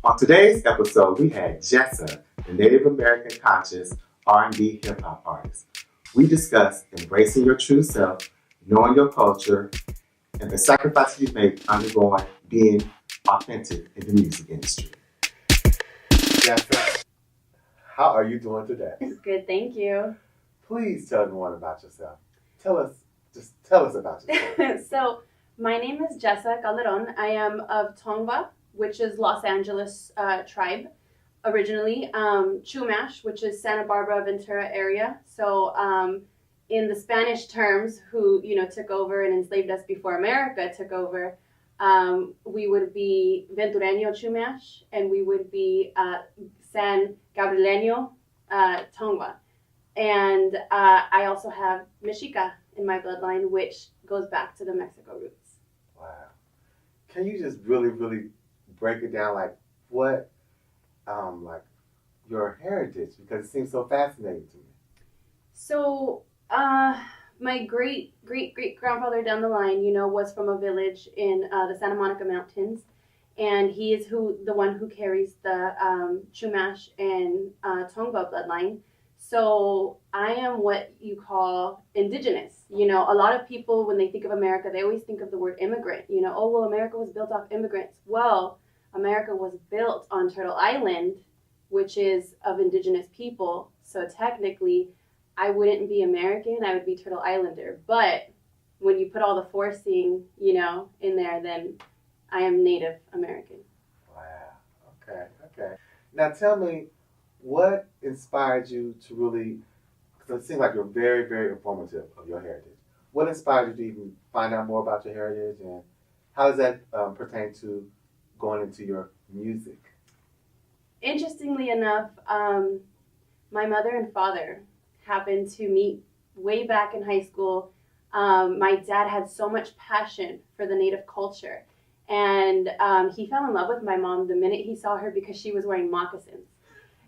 On today's episode, we had Jessa, the Native American conscious R&B hip-hop artist. We discussed embracing your true self, knowing your culture, and the sacrifices you make undergoing being authentic in the music industry. Jessa, how are you doing today? Good, thank you. Please tell everyone about yourself. Tell us about yourself. So, my name is Jessa Calderon. I am of Tongva, which is Los Angeles tribe, originally. Chumash, which is Santa Barbara, Ventura area. So, in the Spanish terms, who took over and enslaved us before America took over, we would be Ventureño Chumash, and we would be San Gabrieleño Tongva. And I also have Mexica in my bloodline, which goes back to the Mexico roots. Wow. Can you just really break it down, like what, like your heritage, because it seems so fascinating to me. So, my great grandfather down the line, was from a village in the Santa Monica Mountains, and he is the one who carries the Chumash and Tongva bloodline. So I am what you call indigenous. A lot of people, when they think of America, they always think of the word immigrant. Oh, well, America was built off immigrants. Well, America was built on Turtle Island, which is of indigenous people. So technically, I wouldn't be American, I would be Turtle Islander. But when you put all the forcing, in there, then I am Native American. Wow. Okay. Now tell me, what inspired you to really, because it seems like you're very informative of your heritage. What inspired you to even find out more about your heritage, and how does that pertain to going into your music? Interestingly enough, my mother and father happened to meet way back in high school. My dad had so much passion for the Native culture, and he fell in love with my mom the minute he saw her because she was wearing moccasins.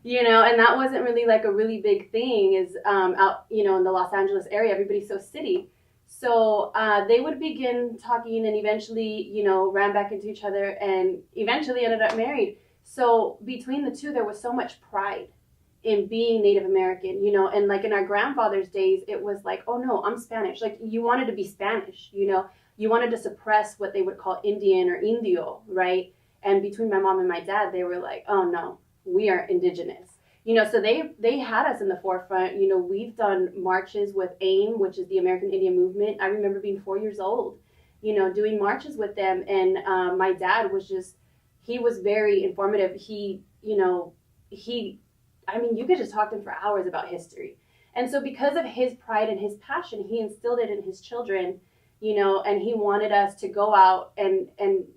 And that wasn't really like a really big thing is out, in the Los Angeles area. Everybody's so city. So they would begin talking and eventually, ran back into each other and eventually ended up married. So between the two, there was so much pride in being Native American, and like in our grandfather's days, it was like, oh no, I'm Spanish. Like you wanted to be Spanish, you wanted to suppress what they would call Indian or Indio, right? And between my mom and my dad, they were like, oh no, we are indigenous. So they had us in the forefront. We've done marches with AIM, which is the American Indian Movement. I remember being 4 years old, doing marches with them. And my dad was he was very informative. You could just talk to him for hours about history. And so because of his pride and his passion, he instilled it in his children, and he wanted us to go out and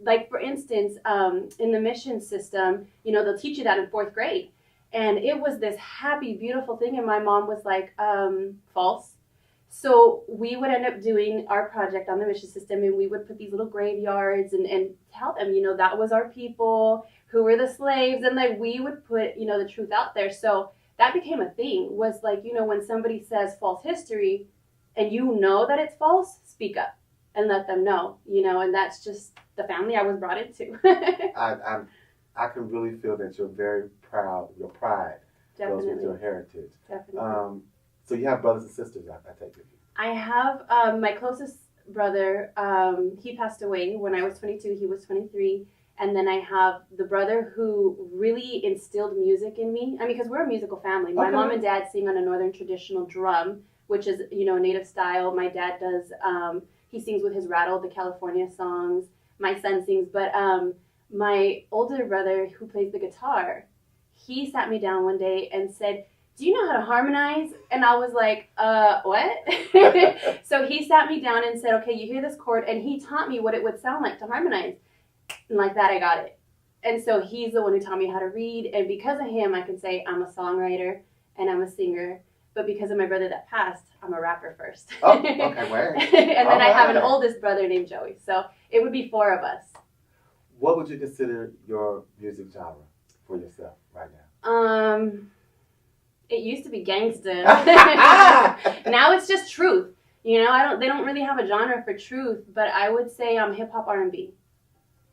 like, for instance, in the mission system, they'll teach you that in 4th grade. And it was this happy, beautiful thing. And my mom was like, false. So we would end up doing our project on the mission system, and we would put these little graveyards and tell them, that was our people who were the slaves. And like, we would put, the truth out there. So that became a thing, was like, when somebody says false history and that it's false, speak up and let them know, and that's just the family I was brought into. I can really feel that you're very proud. Your pride goes with your heritage. Definitely. So you have brothers and sisters, I take it. I have my closest brother. He passed away when I was 22. He was 23. And then I have the brother who really instilled music in me. Because we're a musical family. My mom and dad sing on a northern traditional drum, which is, native style. My dad does, he sings with his rattle, the California songs. My son sings. But my older brother, who plays the guitar, he sat me down one day and said, do you know how to harmonize? And I was like, what? So he sat me down and said, okay, you hear this chord. And he taught me what it would sound like to harmonize. And like that, I got it. And so he's the one who taught me how to read. And because of him, I can say I'm a songwriter and I'm a singer. But because of my brother that passed, I'm a rapper first. Oh, okay, where? And then I have an oldest brother named Joey. So it would be 4 of us. What would you consider your music genre for yourself right now? It used to be gangsta. Now it's just truth. They don't really have a genre for truth, but I would say hip hop R&B.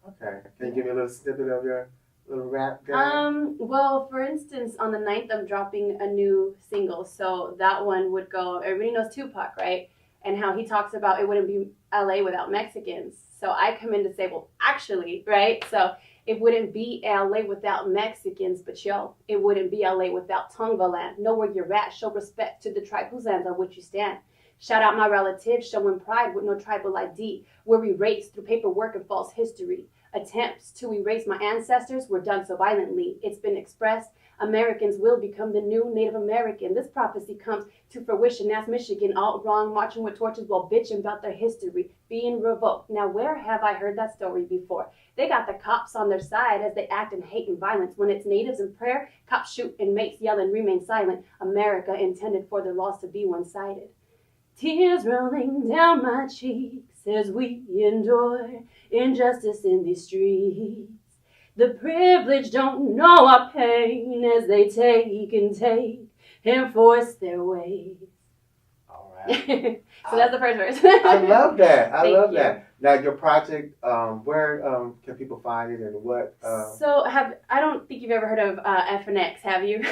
Okay. Can you give me a little snippet of your little rap game? Well, for instance, on the 9th, I'm dropping a new single. So that one would go, everybody knows Tupac, right? And how he talks about it wouldn't be LA without Mexicans. So I come in to say, well, actually, right? So it wouldn't be LA without Mexicans, but yo, it wouldn't be LA without Tongva land. Know where you're at. Show respect to the tribe whose lands on which you stand. Shout out my relatives, showing pride with no tribal ID. We're erased through paperwork and false history. Attempts to erase my ancestors were done so violently. It's been expressed. Americans will become the new Native American. This prophecy comes to fruition. That's Michigan, all wrong, marching with torches while bitching about their history, being revoked. Now, where have I heard that story before? They got the cops on their side as they act in hate and violence. When it's natives in prayer, cops shoot inmates, yell and remain silent. America intended for their laws to be one-sided. Tears rolling down my cheeks as we endure injustice in these streets. The privileged don't know our pain as they take and force their ways. All right. So that's the first verse. I love that. I love you. that. Now, your project, where can people find it and what? So I don't think you've ever heard of FNX, have you?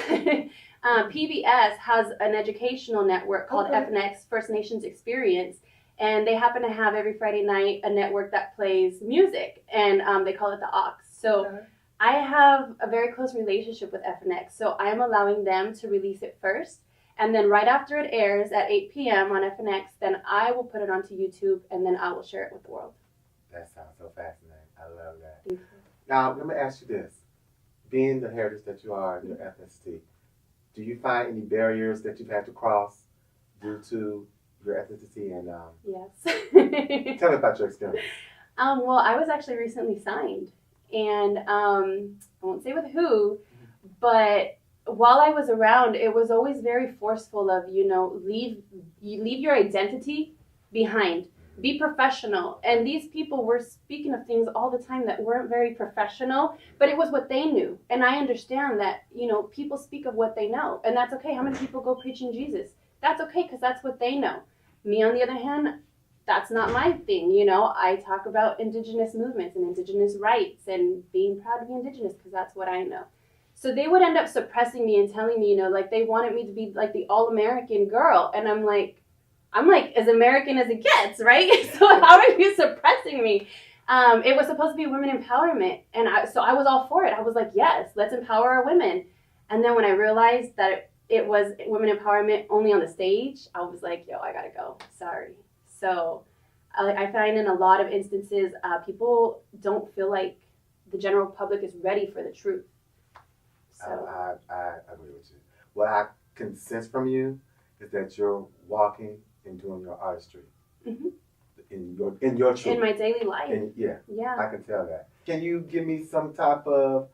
PBS has an educational network called FNX, First Nations Experience, and they happen to have every Friday night a network that plays music, and they call it the Aux. So I have a very close relationship with FNX, so I am allowing them to release it first, and then right after it airs at 8 p.m. on FNX, then I will put it onto YouTube, and then I will share it with the world. That sounds so fascinating. I love that. Now, let me ask you this. Being the heritage that you are, your ethnicity, do you find any barriers that you've had to cross due to your ethnicity? And Yes. tell me about your experience. Well, I was actually recently signed, and I won't say with who, but while I was around, it was always very forceful of, leave your identity behind. Be professional. And these people were speaking of things all the time that weren't very professional, but it was what they knew. And I understand that, people speak of what they know, and that's okay. How many people go preaching Jesus? That's okay, because that's what they know. Me, on the other hand, that's not my thing. I talk about indigenous movements and indigenous rights and being proud to be indigenous because that's what I know. So they would end up suppressing me and telling me, like they wanted me to be like the all-American girl. And I'm like as American as it gets, right? So how are you suppressing me? It was supposed to be women empowerment. And so I was all for it. I was like, yes, let's empower our women. And then when I realized that it was women empowerment only on the stage, I was like, yo, I gotta go. Sorry. So I find in a lot of instances, people don't feel like the general public is ready for the truth. So I agree with you. What I can sense from you is that you're walking and doing your artistry in your truth. In my daily life. Yeah, I can tell that. Can you give me some type of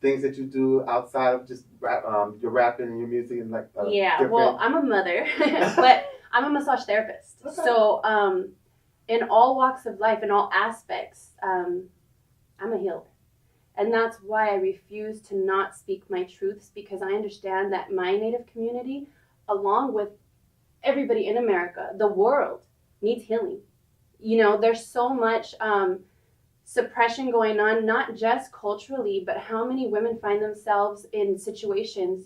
things that you do outside of just your rapping and your music and like different... Well, I'm a mother, but I'm a massage therapist. Okay. So in all walks of life, in all aspects, I'm a healer. And that's why I refuse to not speak my truths, because I understand that my Native community, along with everybody in America, the world, needs healing. There's so much suppression going on, not just culturally, but how many women find themselves in situations,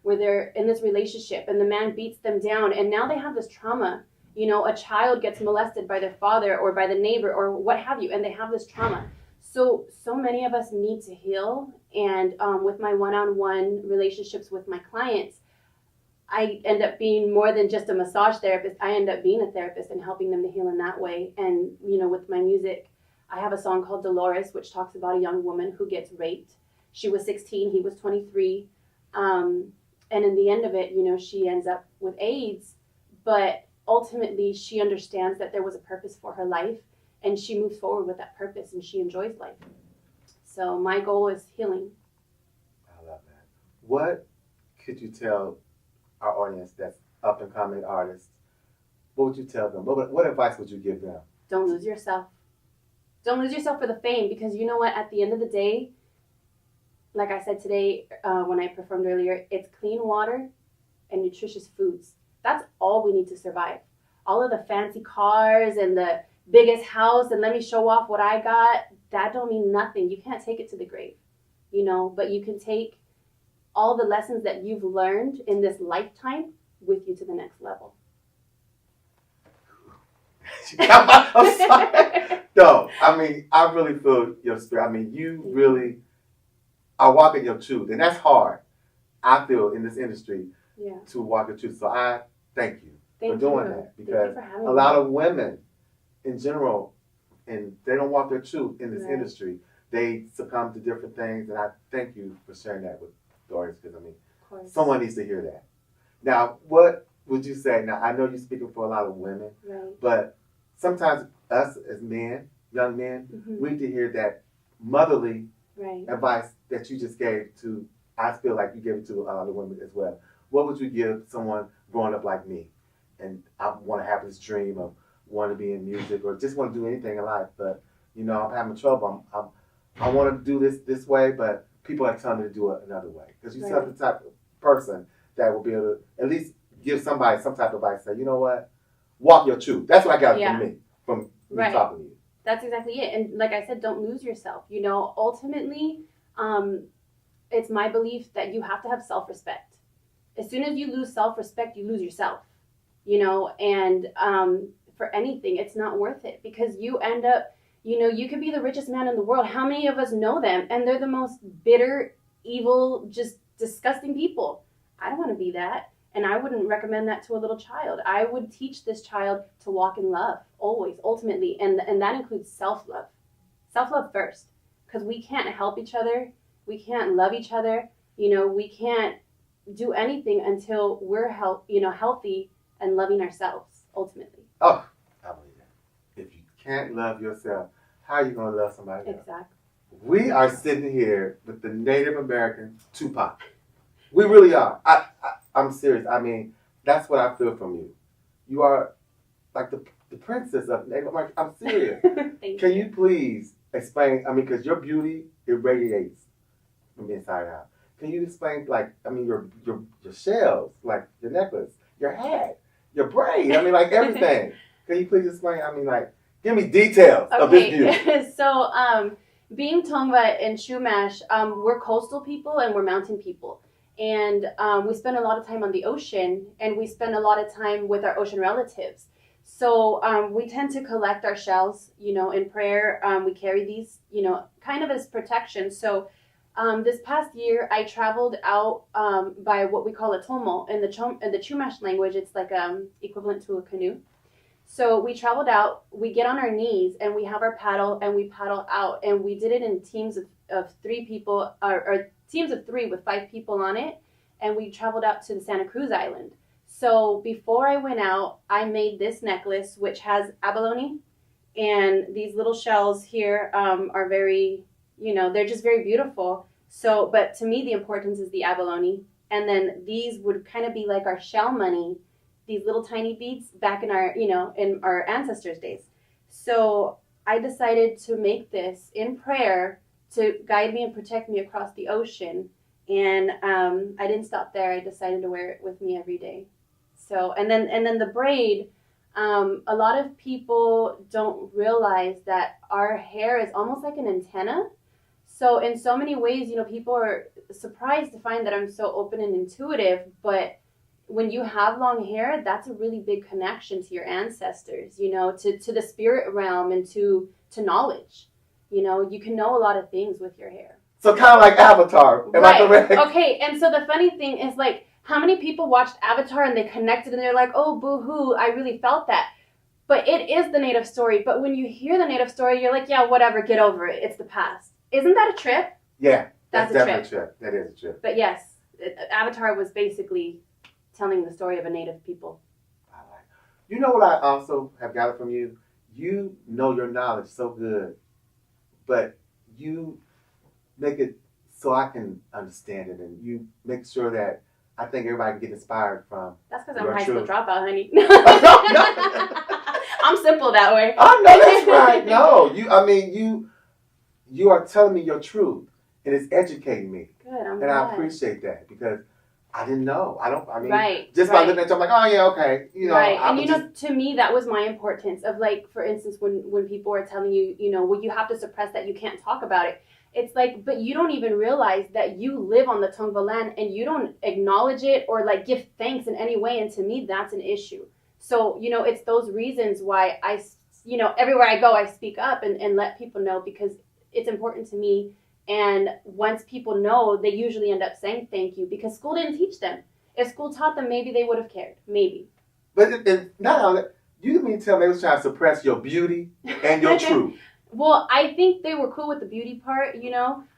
where they're in this relationship and the man beats them down, and now they have this trauma. A child gets molested by their father or by the neighbor or what have you, and they have this trauma. So many of us need to heal, and with my one-on-one relationships with my clients, I end up being more than just a massage therapist. I end up being a therapist and helping them to heal in that way. And, with my music, I have a song called Dolores, which talks about a young woman who gets raped. She was 16, he was 23. And in the end of it, she ends up with AIDS, but ultimately she understands that there was a purpose for her life, and she moves forward with that purpose, and she enjoys life. So my goal is healing. I love that. What could you tell our audience that's up-and-coming artists? What would you tell them? What advice would you give them? Don't lose yourself. Don't lose yourself for the fame, because you know what? At the end of the day, like I said today when I performed earlier, it's clean water and nutritious foods. That's all we need to survive. All of the fancy cars and the biggest house and let me show off what I got, that don't mean nothing. You can't take it to the grave. but you can take all the lessons that you've learned in this lifetime with you to the next level. I'm sorry. No, I mean, I really feel your spirit. I mean, you really are walking your truth, and that's hard. I feel in this industry to walk your truth. So I thank you for doing that, because a lot of women in general, and they don't walk their truth in this industry. They succumb to different things, and I thank you for sharing that with Doris, because I mean, someone needs to hear that. Now, what would you say? Now, I know you're speaking for a lot of women, but sometimes us as men, young men, we need to hear that motherly advice that you just gave to. I feel like you gave it to a lot of women as well. What would you give someone growing up like me, and I want to have this dream of want to be in music or just want to do anything in life, but I'm having trouble. I want to do this way, but people are telling me to do it another way. Because you're the type of person that will be able to at least give somebody some type of advice. Say, you know what, walk your truth. That's what I got from me talking to you. That's exactly it. And like I said, don't lose yourself. Ultimately, it's my belief that you have to have self-respect. As soon as you lose self-respect, you lose yourself. And for anything, it's not worth it, because you end up, you could be the richest man in the world. How many of us know them? And they're the most bitter, evil, just disgusting people. I don't want to be that. And I wouldn't recommend that to a little child. I would teach this child to walk in love, always, ultimately. And that includes self-love. Self-love first. Because we can't help each other. We can't love each other. We can't do anything until we're healthy and loving ourselves, ultimately. Oh, I believe that. If you can't love yourself, how are you going to love somebody else? Exactly. We are sitting here with the Native American Tupac. We really are. I'm serious. I mean, that's what I feel from you. You are like the princess of Native American. I'm serious. Can you please explain? I mean, because your beauty, it radiates from the inside out. Can you explain, your shells, like your necklace, your hat, your braid? I mean, like everything. Can you please explain? I mean, give me details of this beauty. So, being Tongva and Chumash, we're coastal people and we're mountain people. And we spend a lot of time on the ocean, and we spend a lot of time with our ocean relatives. So we tend to collect our shells, in prayer. We carry these, kind of as protection. So this past year, I traveled out by what we call a tomo. In the Chumash language, it's like equivalent to a canoe. So we traveled out, we get on our knees, and we have our paddle, and we paddle out. And we did it in teams of 3 people, or teams of 3 with 5 people on it. And we traveled out to the Santa Cruz Island. So before I went out, I made this necklace, which has abalone. And these little shells here are very, they're just very beautiful. So, but to me, the importance is the abalone. And then these would kind of be like our shell money, these little tiny beads back in our, in our ancestors' days. So I decided to make this in prayer to guide me and protect me across the ocean. And I didn't stop there. I decided to wear it with me every day. So, and then the braid, a lot of people don't realize that our hair is almost like an antenna. So in so many ways, people are surprised to find that I'm so open and intuitive, but when you have long hair, that's a really big connection to your ancestors, to the spirit realm and to knowledge. You can know a lot of things with your hair. So kind of like Avatar. Am I correct? Okay, and so the funny thing is, how many people watched Avatar and they connected and they're like, oh, boo-hoo, I really felt that. But it is the native story. But when you hear the native story, you're like, yeah, whatever, get over it. It's the past. Isn't that a trip? Yeah, that's definitely a trip. That is a trip. But yes, Avatar was basically telling the story of a native people. I like it. You know what I also have gathered from you? You know your knowledge so good, but you make it so I can understand it, and you make sure that I think everybody can get inspired from. That's because I'm a high school dropout, honey. I'm simple that way. I know that's right. No, you are telling me your truth, and it's educating me. Good, I'm glad. I appreciate that, because I didn't know. By looking at you, I'm like, oh yeah, okay. Right, and to me, that was my importance of, for instance, when people are telling you, well, you have to suppress that, you can't talk about it. It's like, but you don't even realize that you live on the Tongva land and you don't acknowledge it or like give thanks in any way. And to me, that's an issue. So, it's those reasons why everywhere I go, I speak up and let people know, because it's important to me. And once people know, they usually end up saying thank you, because school didn't teach them. If school taught them, maybe they would have cared. Maybe. But not only that, you mean tell me they was trying to suppress your beauty and your truth? Well, I think they were cool with the beauty part,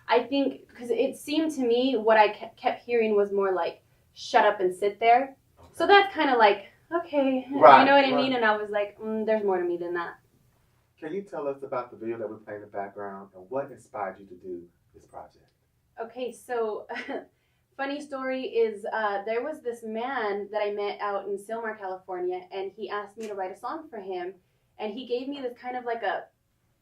I think, because it seemed to me what I kept hearing was more like, shut up and sit there. Okay. So that's kind of like, okay, right, you know what I mean? And I was like, there's more to me than that. Can you tell us about the video that we're playing in the background and what inspired you to do this project? Okay, so funny story is there was this man that I met out in Silmar, California, and he asked me to write a song for him. And he gave me this kind of like a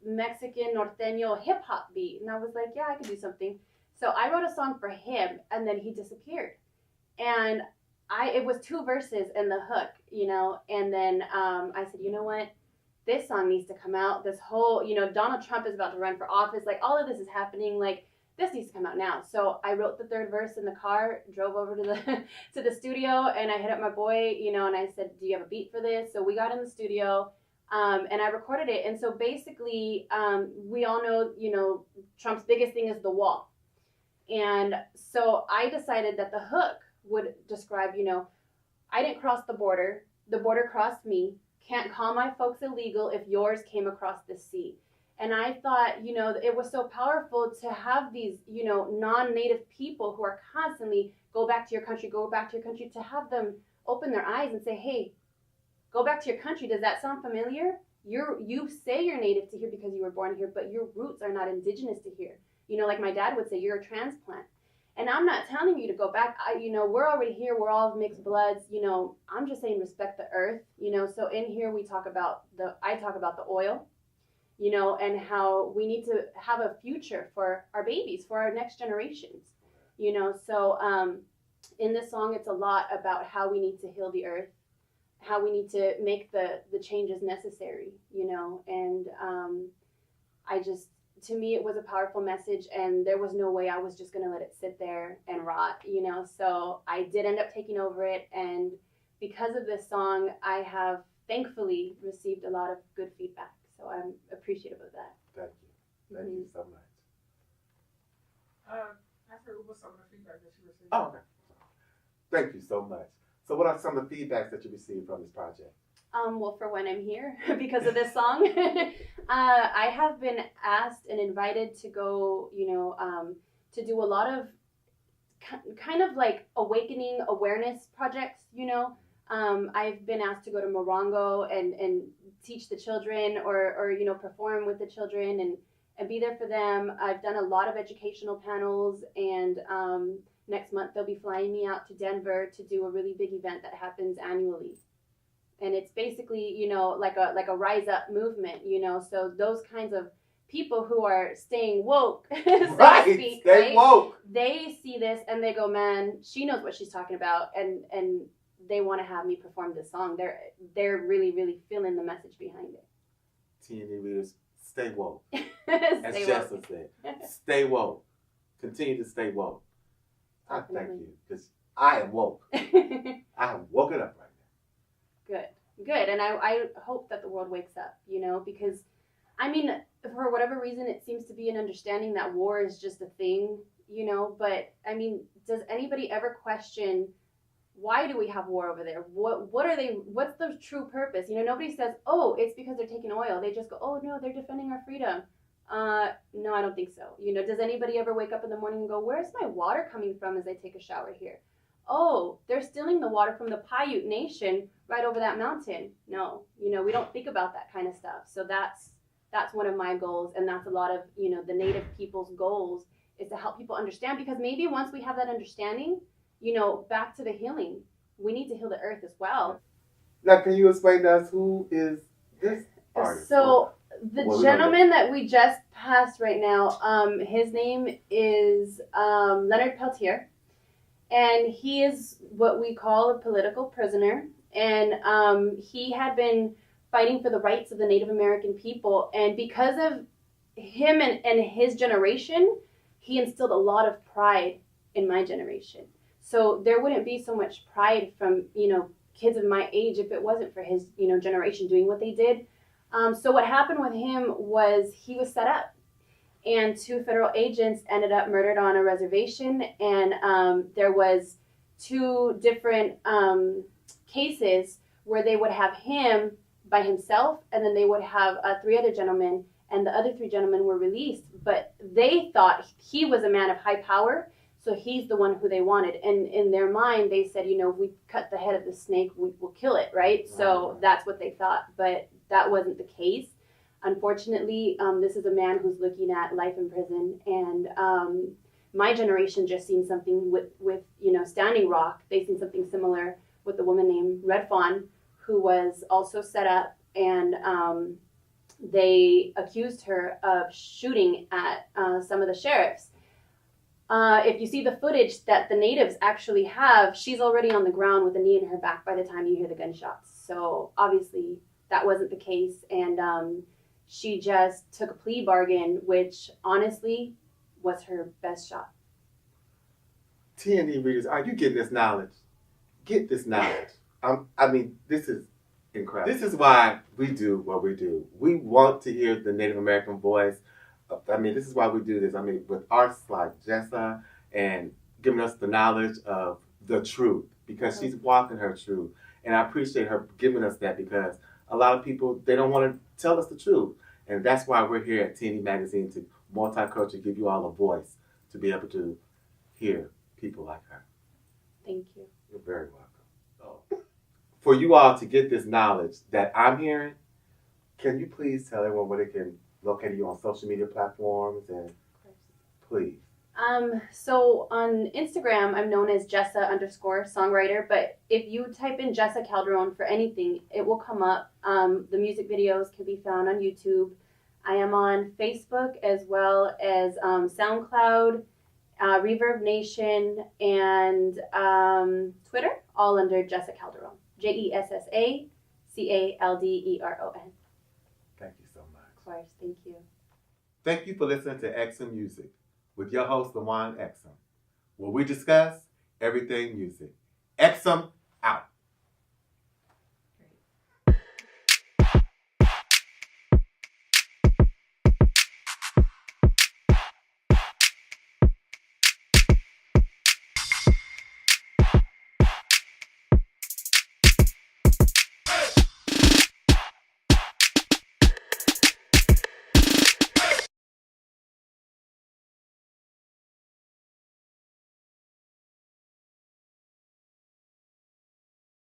Mexican norteño hip hop beat. And I was like, yeah, I could do something. So I wrote a song for him, and then he disappeared. And it was 2 verses and the hook, and then I said, you know what? This song needs to come out. This whole, Donald Trump is about to run for office. Like, all of this is happening. Like, this needs to come out now. So I wrote the 3rd verse in the car, drove over to the to the studio, and I hit up my boy, and I said, do you have a beat for this? So we got in the studio, and I recorded it. And so basically, we all know, Trump's biggest thing is the wall. And so I decided that the hook would describe, I didn't cross the border crossed me. Can't call my folks illegal if yours came across the sea. And I thought, it was so powerful to have these, non-native people who are constantly go back to your country, to have them open their eyes and say, hey, go back to your country. Does that sound familiar? You say you're native to here because you were born here, but your roots are not indigenous to here. Like my dad would say, you're a transplant. And I'm not telling you to go back. We're already here. We're all mixed bloods. I'm just saying respect the earth. So in here I talk about the oil, and how we need to have a future for our babies, for our next generations. So in this song, it's a lot about how we need to heal the earth, how we need to make the changes necessary. And to me, it was a powerful message, and there was no way I was just going to let it sit there and rot, So I did end up taking over it, and because of this song, I have thankfully received a lot of good feedback, so I'm appreciative of that. Thank you. Thank you so much. I heard what some of the feedback that you received. Oh, okay. Thank you so much. So what are some of the feedbacks that you received from this project? Well, for when I'm here, because of this song, I have been asked and invited to go, to do a lot of kind of like awakening awareness projects, I've been asked to go to Morongo and teach the children or perform with the children and be there for them. I've done a lot of educational panels, and next month they'll be flying me out to Denver to do a really big event that happens annually. And it's basically, like a rise up movement, so those kinds of people who are staying woke, so right, to speak, stay woke. They see this and they go, man, she knows what she's talking about, and they want to have me perform this song. They're really, really feeling the message behind it. TNE readers, stay woke. As Stay Jessa woke. said, stay woke. Continue to stay woke. I thank you, because I am woke. I have woken up right now. Good. And I hope that the world wakes up, because, for whatever reason, it seems to be an understanding that war is just a thing, but, does anybody ever question, why do we have war over there? What's the true purpose? Nobody says, oh, it's because they're taking oil. They just go, oh, no, they're defending our freedom. No, I don't think so. Does anybody ever wake up in the morning and go, where's my water coming from as I take a shower here? Oh, they're stealing the water from the Paiute Nation right over that mountain. No, we don't think about that kind of stuff. So that's one of my goals, and that's a lot of, the Native people's goals, is to help people understand, because maybe once we have that understanding, back to the healing, we need to heal the earth as well. Now, can you explain to us who is this artist? So the gentleman that we just passed right now, his name is Leonard Peltier. And he is what we call a political prisoner. And he had been fighting for the rights of the Native American people. And because of him and his generation, he instilled a lot of pride in my generation. So there wouldn't be so much pride from, kids of my age if it wasn't for his, generation doing what they did. So what happened with him was he was set up, and 2 federal agents ended up murdered on a reservation, and there was 2 different cases where they would have him by himself, and then they would have 3 other gentlemen, and the other 3 gentlemen were released, but they thought he was a man of high power, so he's the one who they wanted. And in their mind, they said, if we cut the head of the snake, we will kill it, right? So that's what they thought, but that wasn't the case. Unfortunately, this is a man who's looking at life in prison, and my generation just seen something with Standing Rock. They seen something similar with a woman named Red Fawn, who was also set up, and they accused her of shooting at some of the sheriffs. If you see the footage that the natives actually have, she's already on the ground with a knee in her back by the time you hear the gunshots. So obviously that wasn't the case, and she just took a plea bargain, which honestly was her best shot. TND readers, are you getting this knowledge? Get this knowledge. This is incredible. This is why we do what we do. We want to hear the Native American voice. This is why we do this. With artists like Jessa and giving us the knowledge of the truth, because she's walking her truth. And I appreciate her giving us that, because a lot of people, they don't want to tell us the truth. And that's why we're here at TND Magazine, to multicultural, give you all a voice to be able to hear people like her. Thank you. You're very welcome. Oh. For you all to get this knowledge that I'm hearing, can you please tell everyone where they can locate you on social media platforms? And please. So on Instagram, I'm known as Jessa_songwriter, but if you type in Jessa Calderon for anything, it will come up. The music videos can be found on YouTube. I am on Facebook as well as SoundCloud, Reverb Nation, and Twitter, all under Jessa Calderon. JessaCalderon. Thank you so much. Of course, thank you. Thank you for listening to Exum Music with your host, Lawon Exum, where we discuss everything music. Exum out.